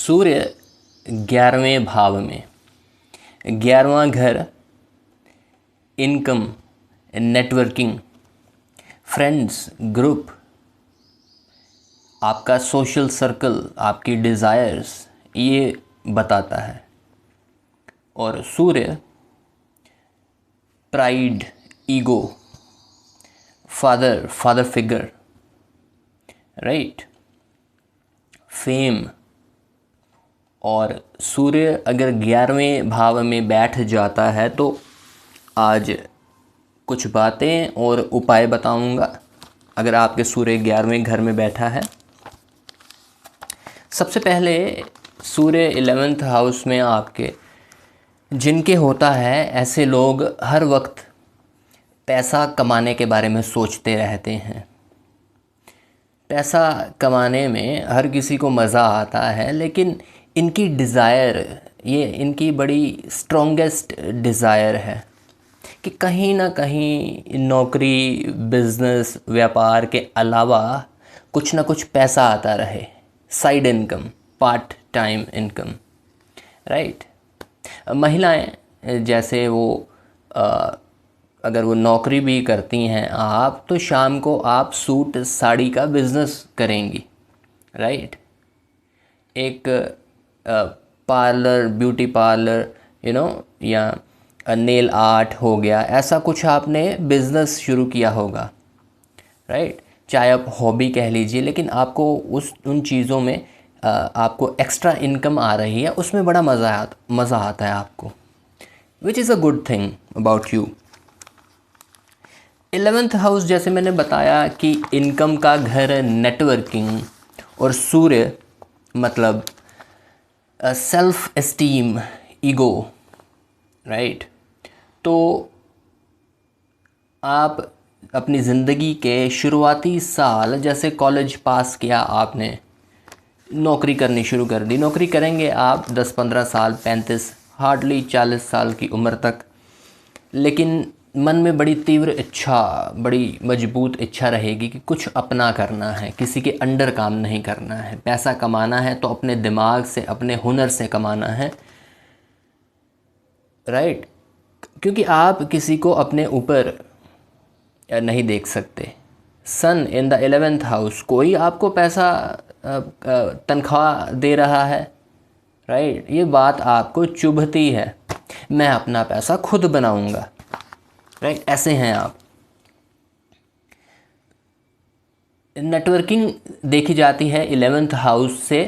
सूर्य 11वें भाव में, 11वां घर इनकम, नेटवर्किंग, फ्रेंड्स, ग्रुप, आपका सोशल सर्कल, आपकी डिज़ायर्स, ये बताता है। और सूर्य pride, ego, father figure, right, fame. और सूर्य अगर 11वें भाव में बैठ जाता है तो आज कुछ बातें और उपाय बताऊंगा अगर आपके सूर्य 11वें घर में बैठा है। सबसे पहले सूर्य 11th हाउस में आपके जिनके होता है, ऐसे लोग हर वक्त पैसा कमाने के बारे में सोचते रहते हैं। पैसा कमाने में हर किसी को मज़ा आता है, लेकिन इनकी डिज़ायर, ये इनकी बड़ी स्ट्रॉन्गेस्ट डिज़ायर है कि कहीं ना कहीं नौकरी, बिज़नेस, व्यापार के अलावा कुछ ना कुछ पैसा आता रहे, side income, part time income, right. महिलाएं जैसे वो अगर वो नौकरी भी करती हैं आप, तो शाम को आप सूट साड़ी का बिज़नेस करेंगी, राइट। एक पार्लर, ब्यूटी पार्लर, या नेल आर्ट हो गया, ऐसा कुछ आपने बिज़नेस शुरू किया होगा, राइट। चाहे आप हॉबी कह लीजिए, लेकिन आपको उन चीज़ों में आपको एक्स्ट्रा इनकम आ रही है, उसमें बड़ा मज़ा आता है आपको, which is a good thing about you. 11th house, जैसे मैंने बताया कि इनकम का घर है, नेटवर्किंग, और सूर्य मतलब सेल्फ एस्टीम, ईगो, राइट। तो आप अपनी ज़िंदगी के शुरुआती साल, जैसे कॉलेज पास किया आपने, नौकरी करनी शुरू कर दी, नौकरी करेंगे आप 10-15 साल, 35, हार्डली 40 साल की उम्र तक, लेकिन मन में बड़ी तीव्र इच्छा, बड़ी मजबूत इच्छा रहेगी कि कुछ अपना करना है, किसी के अंडर काम नहीं करना है। पैसा कमाना है तो अपने दिमाग से, अपने हुनर से कमाना है, राइट। क्योंकि आप किसी को अपने ऊपर नहीं देख सकते। सन इन द 11th हाउस, कोई आपको पैसा तनख्वाह दे रहा है, राइट। ये बात आपको चुभती है, मैं अपना पैसा खुद बनाऊंगा, राइट। ऐसे हैं आप। नेटवर्किंग देखी जाती है 11th हाउस से।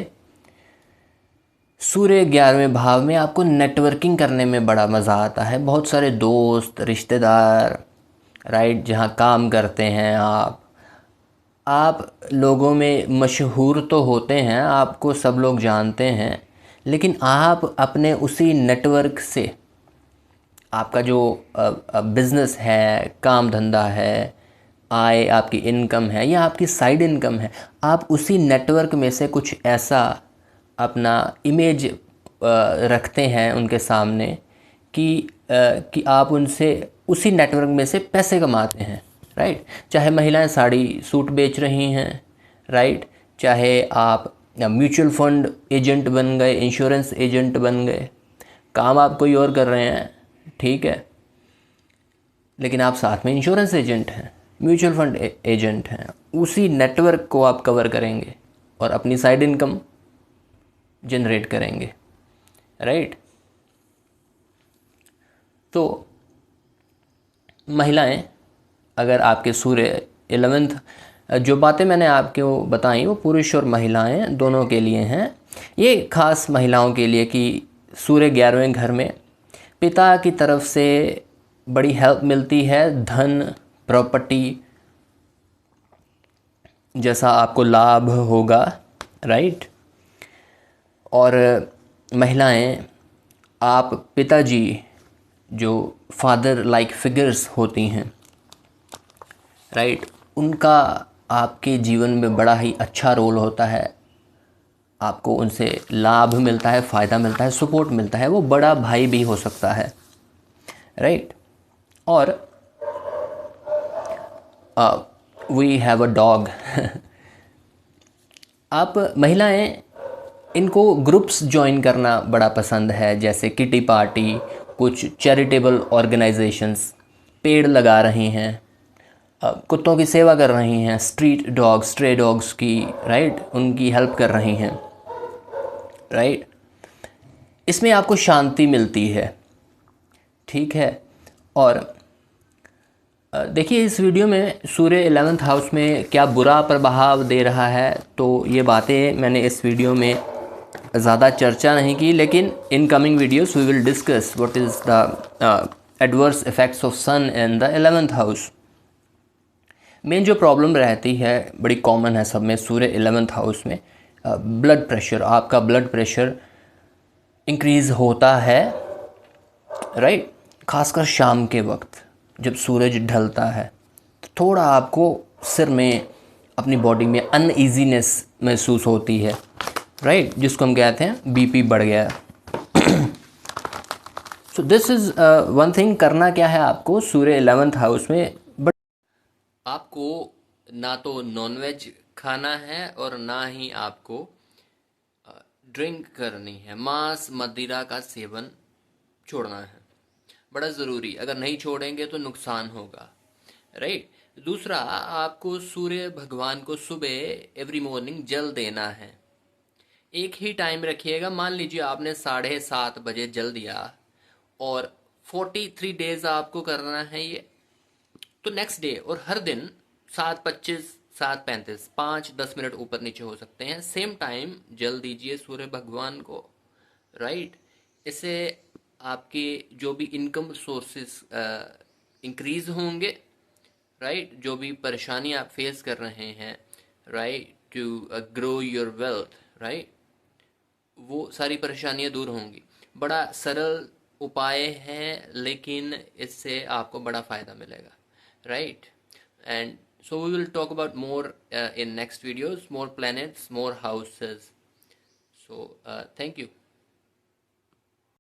सूर्य 11वें भाव में, आपको नेटवर्किंग करने में बड़ा मज़ा आता है। बहुत सारे दोस्त, रिश्तेदार, राइट, जहाँ काम करते हैं आप लोगों में मशहूर तो होते हैं, आपको सब लोग जानते हैं, लेकिन आप अपने उसी नेटवर्क से, आपका जो बिज़नेस है, काम धंधा है, आय, आपकी इनकम है या आपकी साइड इनकम है, आप उसी नेटवर्क में से कुछ ऐसा अपना इमेज रखते हैं उनके सामने कि आप उनसे उसी नेटवर्क में से पैसे कमाते हैं, राइट। चाहे महिलाएं साड़ी सूट बेच रही हैं, राइट, चाहे आप म्यूचुअल फंड एजेंट बन गए, इंश्योरेंस एजेंट बन गए, काम आप कोई और कर रहे हैं, ठीक है, लेकिन आप साथ में इंश्योरेंस एजेंट हैं, म्यूचुअल फंड एजेंट हैं, उसी नेटवर्क को आप कवर करेंगे और अपनी साइड इनकम जनरेट करेंगे, राइट। तो महिलाएं, अगर आपके सूर्य 11th, जो बातें मैंने आपको बताई वो पुरुष और महिलाएं दोनों के लिए हैं। ये खास महिलाओं के लिए कि सूर्य 11वें घर में पिता की तरफ से बड़ी हेल्प मिलती है, धन, प्रॉपर्टी जैसा आपको लाभ होगा, राइट। और महिलाएं, आप पिताजी जो फादर लाइक फिगर्स होती हैं, राइट, उनका आपके जीवन में बड़ा ही अच्छा रोल होता है। आपको उनसे लाभ मिलता है, फ़ायदा मिलता है, सपोर्ट मिलता है। वो बड़ा भाई भी हो सकता है, राइट। और वी हैव अ डॉग। आप महिलाएं इनको ग्रुप्स ज्वाइन करना बड़ा पसंद है, जैसे किटी पार्टी, कुछ चैरिटेबल ऑर्गेनाइजेशंस, पेड़ लगा रही हैं, कुत्तों की सेवा कर रही हैं, स्ट्रीट डॉग्स, स्ट्रे डॉग्स की, राइट, उनकी हेल्प कर रही हैं, राइट। इसमें आपको शांति मिलती है, ठीक है। और देखिए इस वीडियो में सूर्य 11th हाउस में क्या बुरा प्रभाव दे रहा है, तो ये बातें मैंने इस वीडियो में ज़्यादा चर्चा नहीं की, लेकिन in coming videos we will discuss what is the adverse effects of sun in the 11th house. Main जो प्रॉब्लम रहती है, बड़ी कॉमन है सब में, सूर्य 11th हाउस में ब्लड प्रेशर, आपका ब्लड प्रेशर इंक्रीज़ होता है, राइट। खासकर शाम के वक्त जब सूरज ढलता है तो थोड़ा आपको सिर में, अपनी बॉडी में अनईजीनेस महसूस होती है, राइट, जिसको हम कहते हैं बीपी बढ़ गया। So this is one thing. करना क्या है आपको सूर्य 11th हाउस में, बट आपको ना तो नॉनवेज खाना है और ना ही आपको ड्रिंक करनी है, मांस मदिरा का सेवन छोड़ना है, बड़ा ज़रूरी। अगर नहीं छोड़ेंगे तो नुकसान होगा, राइट। दूसरा, आपको सूर्य भगवान को सुबह एवरी मॉर्निंग जल देना है। एक ही टाइम रखिएगा, मान लीजिए आपने 7:30 बजे जल दिया और 43 डेज आपको करना है ये, तो नेक्स्ट डे और हर दिन 7:25, 7:35, 5-10 मिनट ऊपर नीचे हो सकते हैं, सेम टाइम जल दीजिए सूर्य भगवान को, राइट। इससे आपके जो भी इनकम सोर्सेस इंक्रीज होंगे, राइट, जो भी परेशानी आप फेस कर रहे हैं, right, to grow your wealth, right, वो सारी परेशानियां दूर होंगी। बड़ा सरल उपाय है, लेकिन इससे आपको बड़ा फ़ायदा मिलेगा, right. And so we will talk about more in next videos, more planets, more houses. So thank you.